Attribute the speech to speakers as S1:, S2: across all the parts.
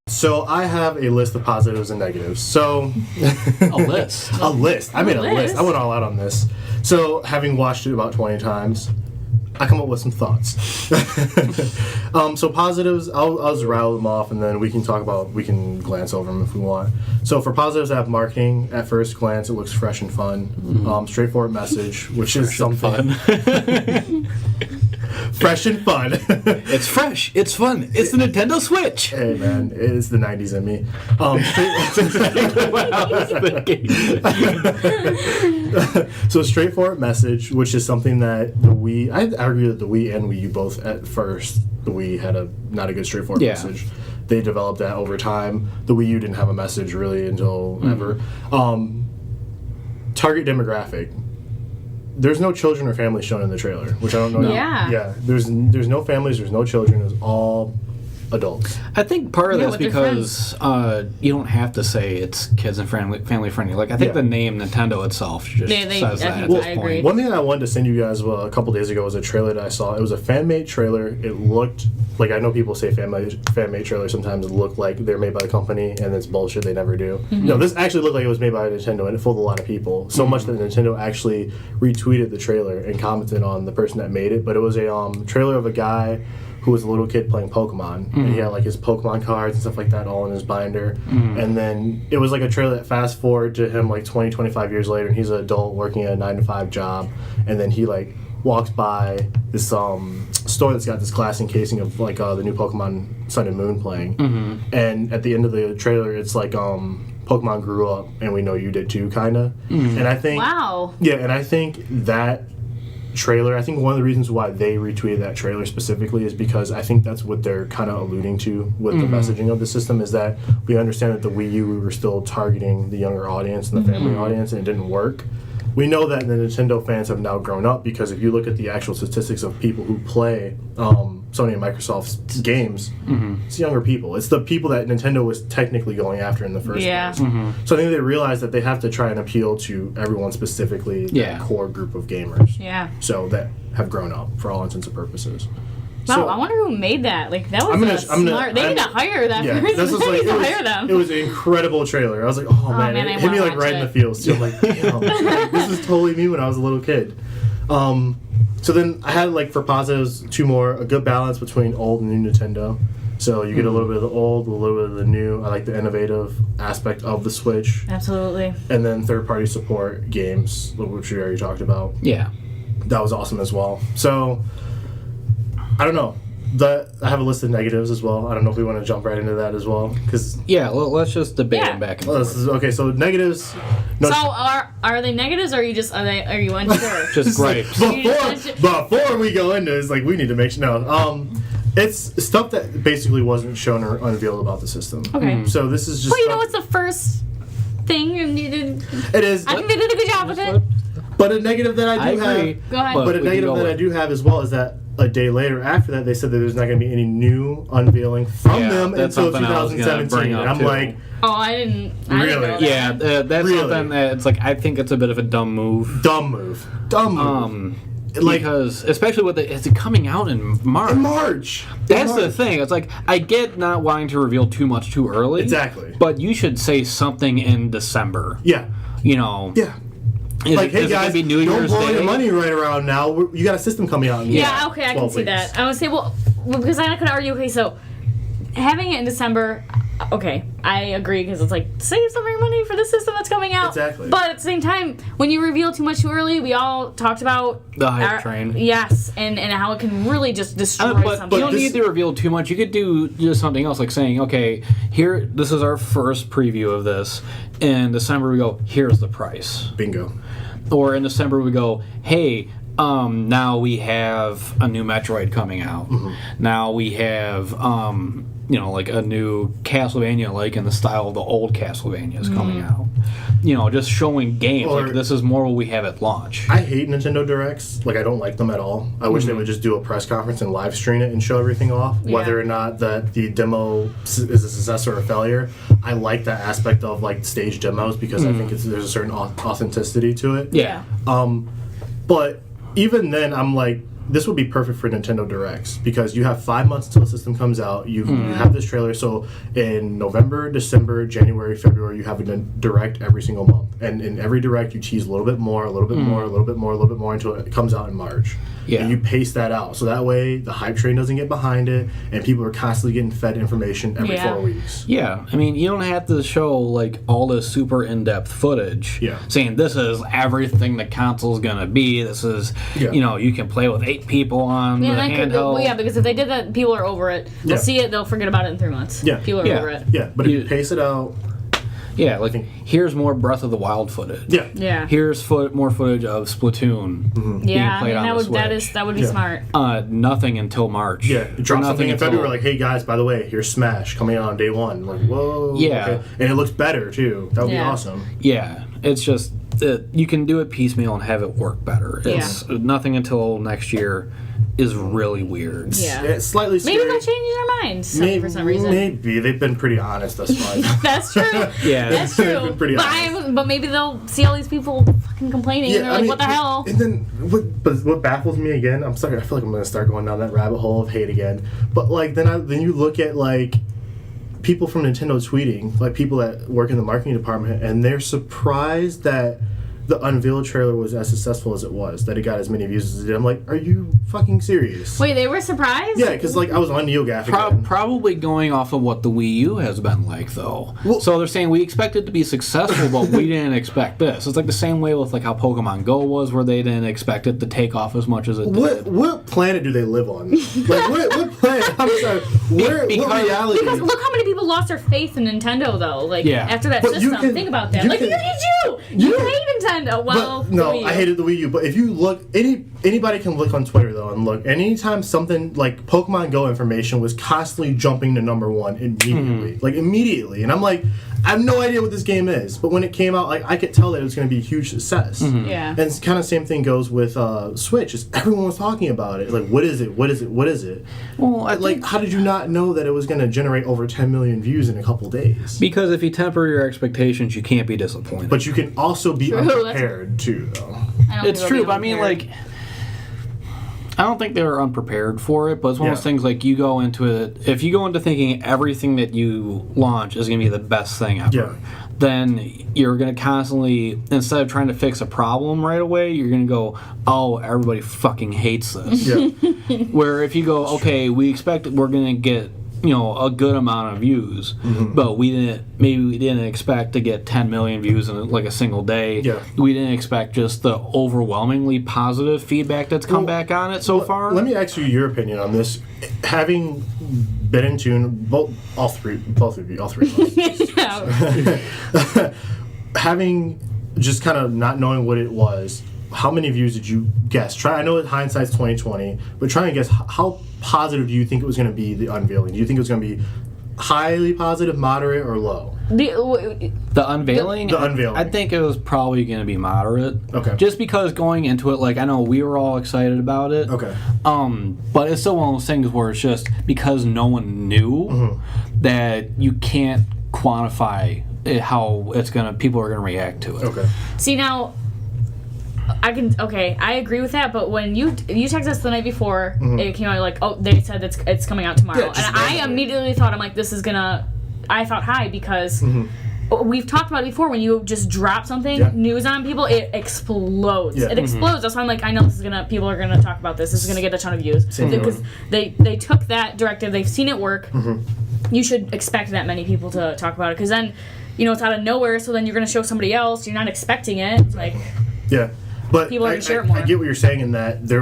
S1: So I have a list of positives and negatives. So
S2: a list.
S1: A list. I made a list. I went all out on this. So having watched it about 20 times, I come up with some thoughts. So positives, I'll just rattle them off, and then we can glance over them if we want. So for positives, I have marketing. At first glance, it looks fresh and fun. Straightforward message, which is something. Fresh and fun.
S2: It's fresh. It's fun. It's the Nintendo Switch.
S1: Hey, man. It is the 90s in me. So straightforward message, which is something that the Wii... I'd argue that the Wii and Wii U both, at first, the Wii had not a good straightforward message. They developed that over time. The Wii U didn't have a message really until ever. Target demographic. There's no children or families shown in the trailer, which I don't know. Yeah. There's no families. There's no children. It's all adults.
S2: I think part of that's because you don't have to say it's kids and family friendly. Like I think the name Nintendo itself just says that at this point.
S1: One thing that I wanted to send you guys a couple days ago was a trailer that I saw. It was a fan-made trailer. It looked like, I know people say fan-made trailers sometimes look like they're made by the company, and it's bullshit. They never do. No, this actually looked like it was made by Nintendo, and it fooled a lot of people. So much that Nintendo actually retweeted the trailer and commented on the person that made it. But it was a trailer of a guy who was a little kid playing Pokemon, and he had like his Pokemon cards and stuff like that all in his binder. And then it was like a trailer that fast forward to him like 20, 25 years later, and he's an adult working a 9-to-5 job, and then he like walks by this store that's got this glass encasing of like the new Pokemon Sun and Moon playing. And at the end of the trailer, it's like Pokemon grew up, and we know you did too, kind of. And I think and I think that trailer, I think one of the reasons why they retweeted that trailer specifically is because I think that's what they're kind of alluding to with the messaging of the system, is that we understand that the Wii U, we were still targeting the younger audience and the family audience, and it didn't work. We know that the Nintendo fans have now grown up, because if you look at the actual statistics of people who play Sony and Microsoft's games, it's younger people. It's the people that Nintendo was technically going after in the first place. So I think they realized that they have to try and appeal to everyone, specifically that core group of gamers. So that have grown up for all intents and purposes.
S3: Wow, so, I wonder who made that. Like, that was smart. They need to hire that person. They need to hire them.
S1: It was an incredible trailer. I was like, oh man, it hit me like right in the feels. So I'm like, damn, this is totally me when I was a little kid. So then I had, like, for positives, two more. A good balance between old and new Nintendo. So you get a little bit of the old, a little bit of the new. I like the innovative aspect of the Switch.
S3: Absolutely.
S1: And then third-party support games, which we already talked about.
S2: Yeah.
S1: That was awesome as well. So I don't know. I have a list of negatives as well. I don't know if we want to jump right into that as well.
S2: Let's just debate them back and forth.
S1: Okay, so negatives.
S3: No, so are they negatives, or are you unsure?
S2: Just gripes.
S1: Before we go into it, it's like we need to make sure. No, it's stuff that basically wasn't shown or unveiled about the system.
S3: Okay.
S1: So this is just.
S3: Well, you know, it's the first thing, and you did.
S1: It is.
S3: I think they did a good job with it.
S1: But a negative that I do have.
S3: Go ahead.
S1: But a negative that I do have as well is that a day later after that, they said that there's not going to be any new unveiling from them until 2017. And I'm like,
S3: I didn't
S1: really?
S3: Know that.
S2: Yeah, that's something that it's like, I think it's a bit of a dumb move. Because especially with it's coming out in March. That's the thing. It's like, I get not wanting to reveal too much too early.
S1: Exactly.
S2: But you should say something in December.
S1: Yeah.
S2: You know.
S1: Yeah. Hey guys, don't blow your money right around now. You got a system coming out.
S3: Yeah, okay, I can see that. I would say, well, because I could argue, okay, so having it in December, okay, I agree, because it's like, save some of your money for the system that's coming out.
S1: Exactly.
S3: But at the same time, when you reveal too much too early, we all talked about
S2: the hype train.
S3: Yes, and how it can really just destroy something.
S2: But you don't need to reveal too much. You could do just something else, like saying, okay, this is our first preview of this. In December, we go, here's the price.
S1: Bingo.
S2: Or in December, we go, hey, now we have a new Metroid coming out. Now we have, like a new Castlevania, like in the style of the old Castlevanias coming out. You know, just showing games. Like, this is more what we have at launch.
S1: I hate Nintendo Directs. Like, I don't like them at all. I wish they would just do a press conference and live stream it and show everything off. Yeah. Whether or not that the demo is a success or a failure, I like that aspect of, like, stage demos, because I think there's a certain authenticity to it.
S2: Yeah.
S1: But even then, I'm like, this would be perfect for Nintendo Directs because you have 5 months until the system comes out. You have this trailer, so in November, December, January, February, you have a Direct every single month, and in every Direct you tease a little bit more, a little bit more, a little bit more, a little bit more until it comes out in March.
S2: Yeah.
S1: And you pace that out, so that way the hype train doesn't get behind it, and people are constantly getting fed information every 4 weeks.
S2: Yeah, I mean, you don't have to show like all this super in-depth footage.
S1: Yeah.
S2: Saying this is everything the console's gonna be. This is, you know, you can play with 8 people on the handheld.
S3: Because if they did that, people are over it. They'll see it, they'll forget about it in 3 months.
S1: Yeah.
S3: People are over it.
S1: Yeah, but if you pace it out.
S2: Yeah, like here's more Breath of the Wild footage.
S1: Yeah.
S3: Yeah.
S2: Here's more footage of Splatoon being played on the Switch.
S3: that would be smart.
S2: Nothing until March.
S1: Yeah, drop something in February like, hey guys, by the way, here's Smash coming out on day 1. Like, whoa.
S2: Yeah.
S1: Okay. And it looks better too. That would be awesome.
S2: Yeah, it's just you can do it piecemeal and have it work better. It's nothing until next year is really weird.
S3: Yeah.
S1: It's slightly scary.
S3: Maybe they'll change their minds for some reason.
S1: Maybe. They've been pretty honest thus far.
S3: That's true.
S2: Yeah.
S3: That's true.
S1: They've been pretty honest.
S3: But maybe they'll see all these people fucking complaining and they're like, what the hell?
S1: And then what baffles me again, I'm sorry, I feel like I'm going to start going down that rabbit hole of hate again. But like then you look at like people from Nintendo tweeting, like people that work in the marketing department, and they're surprised that the Unveil trailer was as successful as it was, that it got as many views as it did. I'm like, are you fucking serious?
S3: Wait, they were surprised?
S1: Yeah, because like I was on NeoGAF again.
S2: Probably going off of what the Wii U has been like, though.
S1: Well,
S2: so they're saying we expect it to be successful, but we didn't expect this. It's like the same way with like how Pokemon Go was, where they didn't expect it to take off as much as it did.
S1: What planet do they live on? Like what planet? I'm sorry. What reality?
S3: Because look how many people lost their faith in Nintendo, though. Like after that
S1: But
S3: system, think about that. Like you hate Nintendo. Well,
S1: no, I hated the Wii U. But if you look, anybody can look on Twitter though and look. Anytime something like Pokemon Go information was constantly jumping to #1 immediately, like immediately, and I'm like, I have no idea what this game is. But when it came out, like I could tell that it was going to be a huge success.
S3: Yeah.
S1: And it's kind of same thing goes with Switch. Is everyone was talking about it. Like, what is it? What is it? What is it?
S2: Well,
S1: How did you not know that it was going to generate over 10 million views in a couple days?
S2: Because if you temper your expectations, you can't be disappointed.
S1: But you can also be unprepared too, though.
S2: It's true, but I mean, like, I don't think they were unprepared for it, but it's one of those things like you go into it, if you go into thinking everything that you launch is going to be the best thing ever, then you're going to constantly, instead of trying to fix a problem right away, you're going to go, oh, everybody fucking hates this. Where if you go, okay, we expect we're going to get, you know, a good amount of views, but we didn't expect to get 10 million views in like a single day. We didn't expect just the overwhelmingly positive feedback that's come back on it so far.
S1: Let me ask you your opinion on this. Having been in tune, all three of us. Having just kind of not knowing what it was, how many views did you guess? I know hindsight's 2020, but try and guess how positive do you think it was going to be, the unveiling? Do you think it was going to be highly positive, moderate, or low?
S2: The unveiling?
S1: The unveiling.
S2: I think it was probably going to be moderate.
S1: Okay.
S2: Just because going into it, like, I know we were all excited about it.
S1: Okay.
S2: But it's still one of those things where it's just because no one knew that you can't quantify how people are going to react to it.
S1: Okay.
S3: See, now, I agree with that, but when you texted us the night before it came out, like, oh, they said it's coming out tomorrow, and I immediately thought, I'm like, this is gonna, I thought high because we've talked about it before, when you just drop something, news on people, it explodes. It explodes. That's why I'm like, I know people are gonna talk about this. This is gonna get a ton of views because they took that directive. They've seen it work. You should expect that many people to talk about it, because then, you know, it's out of nowhere. So then you're gonna show somebody else. You're not expecting it. It's like,
S1: but
S3: people are gonna share it more.
S1: I get what you're saying in that they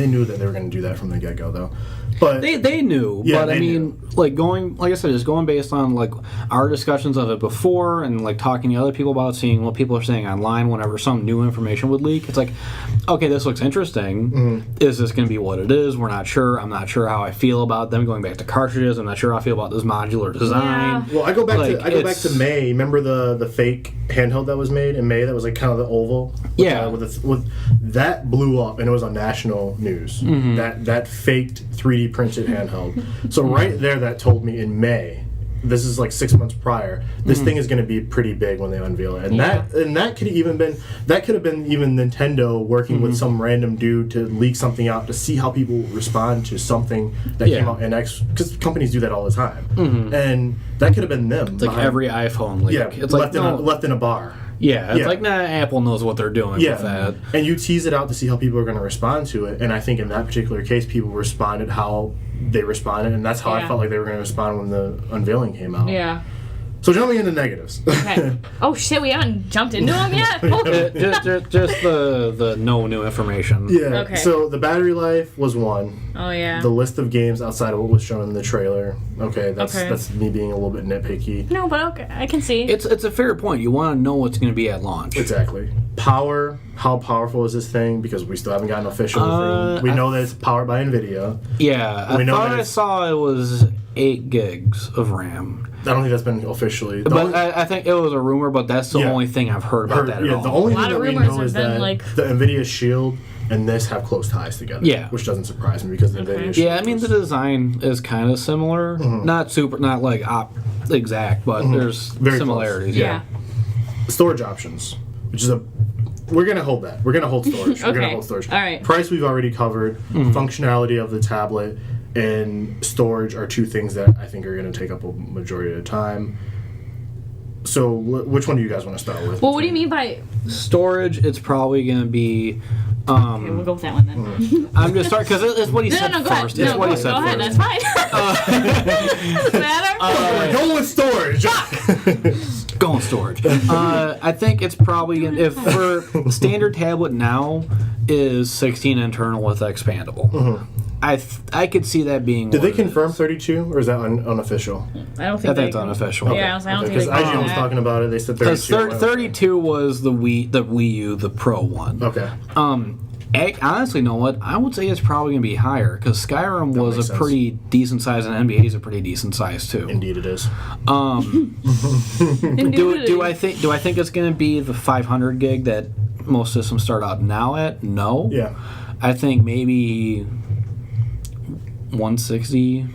S1: knew that they were going to do that from the get-go, though. But
S2: they knew, but I mean, like I said, just going based on like our discussions of it before, and like talking to other people about, seeing what people are saying online whenever some new information would leak. It's like, okay, this looks interesting. Is this going to be what it is? We're not sure. I'm not sure how I feel about them going back to cartridges. I'm not sure how I feel about this modular design.
S1: Well, I go back to May. Remember the fake handheld that was made in May? That was like kind of the oval. With that blew up, and it was on national news. That faked 3D printed handheld. So right there, that told me in May this is like 6 months prior. This thing is going to be pretty big when they unveil it, and that could have been even Nintendo working with some random dude to leak something out to see how people respond to something that came out in because companies do that all the time, and that could have been them.
S2: It's like every iPhone leak.
S1: Yeah,
S2: it's
S1: left in a bar.
S2: Yeah, it's like, Apple knows what they're doing with that.
S1: And you tease it out to see how people are going to respond to it. And I think in that particular case, people responded how they responded. And that's how I felt like they were going to respond when the unveiling came out.
S3: Yeah.
S1: So jumping into negatives.
S3: Okay. Oh, shit, we haven't jumped into them yet?
S2: just the no new information.
S1: Yeah.
S3: Okay.
S1: So the battery life was one.
S3: Oh, yeah.
S1: The list of games outside of what was shown in the trailer. Okay, that's me being a little bit nitpicky.
S3: No, but okay, I can see.
S2: It's a fair point. You want to know what's going to be at launch.
S1: Exactly. Power. How powerful is this thing? Because we still haven't gotten an official thing. We know that it's powered by NVIDIA.
S2: Yeah. I thought I saw it was 8 gigs of RAM.
S1: I don't think that's been officially.
S2: But I think it was a rumor, but that's the only thing I've heard about that at all.
S1: The only thing that we know is
S3: been,
S1: that the NVIDIA Shield and this have close ties together.
S2: Yeah.
S1: Which doesn't surprise me because the NVIDIA Shield.
S2: Yeah, I mean, the design is kind of similar. Not like exact, but there's
S1: very
S2: similarities.
S1: Close. Yeah. Storage options, which is we're going to hold that. We're going to hold storage. We're going to hold storage.
S3: All right.
S1: Price we've already covered. Functionality of the tablet and storage are two things that I think are going to take up a majority of the time. So which one do you guys want to start with?
S3: Well, what do you mean by
S2: storage? It's probably going to be.
S3: Okay, we'll go with that one then.
S2: I'm just starting because it's what he said first.
S3: It's what he said first. Go ahead, that's fine. Doesn't matter.
S1: Go with storage.
S2: Go with storage. I think it's probably if for standard tablet now is 16 internal with expandable. I could see that being.
S1: Did they confirm 32 or is that unofficial?
S3: I don't think
S2: it's unofficial.
S3: Yeah, I don't think
S1: because IGN was talking about it. They said 32.
S2: 32 was the Wii U, the Pro one.
S1: Okay.
S2: Honestly, you know what? I would say it's probably going to be higher because Skyrim was a pretty decent size and NBA is a pretty decent size too.
S1: Indeed, it is.
S2: Do I think it's going to be the 500 gig that most systems start out now at? No.
S1: Yeah.
S2: I think maybe 160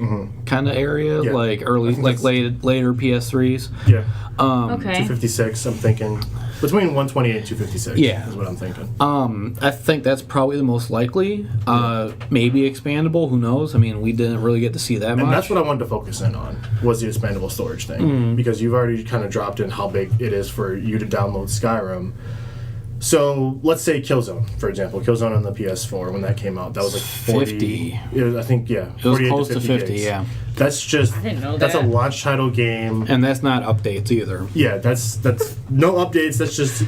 S2: kind of area, like later PS3s.
S1: Yeah.
S3: Okay.
S1: 256. I'm thinking between 128 and 256.
S2: Yeah,
S1: is what I'm thinking.
S2: I think that's probably the most likely. Maybe expandable. Who knows? I mean, we didn't really get to see that much.
S1: And that's what I wanted to focus in on was the expandable storage thing because you've already kind of dropped in how big it is for you to download Skyrim. So let's say Killzone, for example. Killzone on the PS4 when that came out, that was like
S2: 50.
S1: I think
S2: it was close to 50.
S1: gigs.
S2: Yeah,
S1: that's just
S3: I didn't know
S1: that's
S3: that.
S1: a launch title game,
S2: and that's not updates either.
S1: Yeah, that's no updates. That's just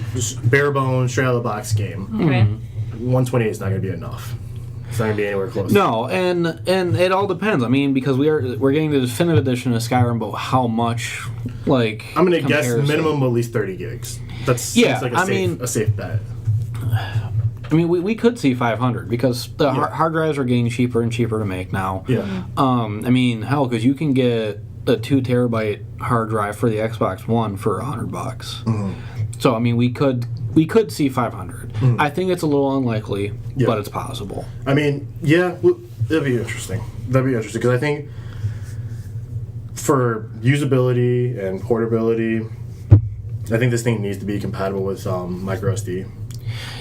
S1: bare bones, straight out of the box game.
S3: Okay.
S1: 128 is not going to be enough. It's not going to be anywhere close.
S2: No, and it all depends. I mean, because we're getting the definitive edition of Skyrim, but how much? Like
S1: I'm going to guess minimum at least 30 gigs. That seems like a safe bet.
S2: I mean, we could see 500 because the hard drives are getting cheaper and cheaper to make now.
S1: Yeah.
S2: I mean, hell, because you can get a 2 terabyte hard drive for the Xbox One for $100. So I mean, we could see 500. I think it's a little unlikely, but it's possible.
S1: I mean, that'd be interesting. Because I think for usability and portability, I think this thing needs to be compatible with micro SD.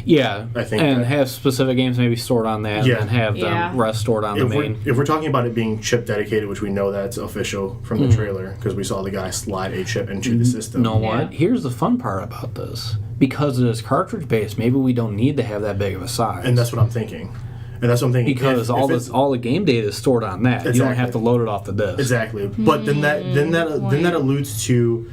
S2: Yeah,
S1: I think
S2: and have specific games maybe stored on that, and have the rest stored on the main.
S1: If we're talking about it being chip dedicated, which we know that's official from the trailer, because we saw the guy slide a chip into the system.
S2: You know what? Here's the fun part about this. Because it is cartridge based, maybe we don't need to have that big of a size.
S1: And that's what I'm thinking.
S2: Because all the game data is stored on that. Exactly. You don't have to load it off the disk.
S1: Exactly. But then that alludes to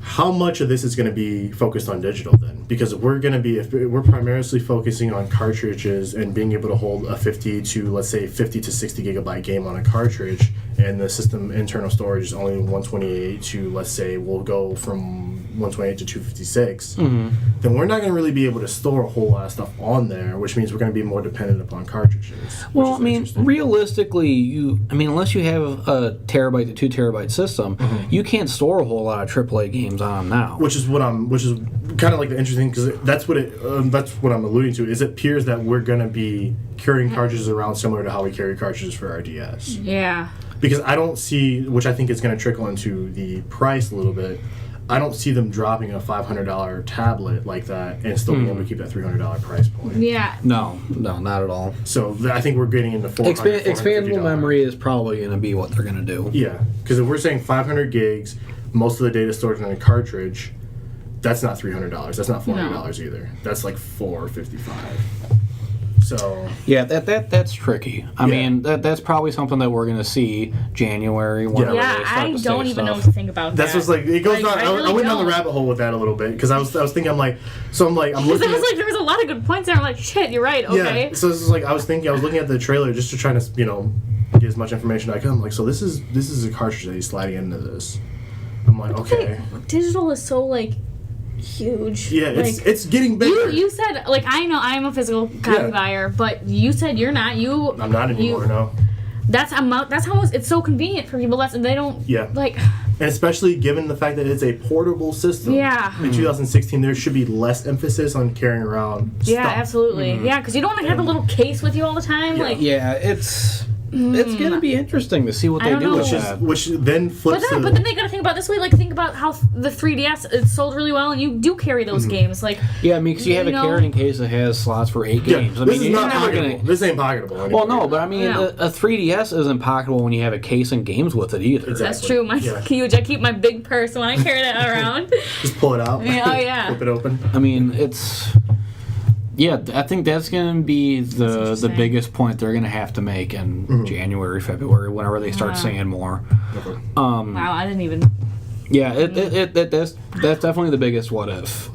S1: how much of this is going to be focused on digital then? Because if we're primarily focusing on cartridges and being able to hold a 50 to 60 gigabyte game on a cartridge, and the system internal storage is only 128 to we'll go from 128 to 256, then we're not going to really be able to store a whole lot of stuff on there, which means we're going to be more dependent upon cartridges.
S2: Well, I mean, realistically, unless you have a terabyte to 2 terabyte system, you can't store a whole lot of AAA games on them now.
S1: Which is kind of like the interesting, because that's what I'm alluding to. Is it appears that we're going to be carrying cartridges around similar to how we carry cartridges for our DS.
S3: Yeah.
S1: because I don't see, which I think is going to trickle into the price a little bit. I don't see them dropping a $500 tablet like that and still being able to keep that $300 price point.
S3: Yeah.
S2: No, not at all.
S1: So I think we're getting into
S2: Expandable memory is probably going to be what they're going to do.
S1: Yeah, because if we're saying 500 gigs, most of the data stored in a cartridge, that's not $300. That's not $400 either. That's like $455. So
S2: yeah, that's tricky. I mean, that's probably something that we're going to see January. Whenever they start
S3: I
S2: to
S3: don't
S2: say
S3: even know
S2: stuff.
S3: what to think about
S1: that's
S3: that.
S1: what's like. It goes
S3: Like,
S1: down.
S3: I
S1: I went down the
S3: don't.
S1: rabbit hole with that a little bit because I was thinking I'm like
S3: Because
S1: looking
S3: I was
S1: at,
S3: like, there was a lot of good points there. I'm like, shit, you're right. Okay.
S1: yeah. So this is like I was looking at the trailer just to try to get as much information as I could. I'm like, so this is a cartridge that he's sliding into this. I'm like, okay.
S3: Digital is so like huge.
S1: Yeah,
S3: like,
S1: it's getting bigger.
S3: You said, like, I know I'm a physical copy buyer, but you said you're not.
S1: I'm not anymore. No.
S3: That's how it's so convenient for people. They don't.
S1: Yeah.
S3: Like.
S1: And especially given the fact that it's a portable system.
S3: Yeah.
S1: In 2016, there should be less emphasis on carrying around
S3: Yeah,
S1: stuff.
S3: absolutely. Yeah, because you don't want to have a little case with you all the time. Like.
S2: Yeah, it's going to be interesting to see what
S3: I
S2: they
S3: don't
S2: do
S3: know.
S2: with that.
S1: Which then flips
S3: But then they gotta think about it this way. Like, think about how the 3DS it sold really well, and you do carry those games. Like,
S2: Yeah, I mean, because you have a carrying case that has slots for 8 games. I mean,
S1: this is
S2: you're
S1: not
S2: never
S1: pocketable.
S2: gonna.
S1: This ain't pocketable anymore.
S2: Well, no, but I mean,
S3: No.
S2: a 3DS isn't pocketable when you have a case and games with it either.
S1: Exactly.
S3: that's true. Mine's huge. I keep my big purse when I carry that around.
S1: Just pull it out.
S3: Yeah, oh, yeah.
S1: Flip it open.
S2: I mean, it's. Yeah, I think that's going to be the
S3: interesting.
S2: biggest point they're going to have to make in January, February, whenever they start saying more.
S3: Wow, I didn't even.
S2: Yeah, that's definitely the biggest what if.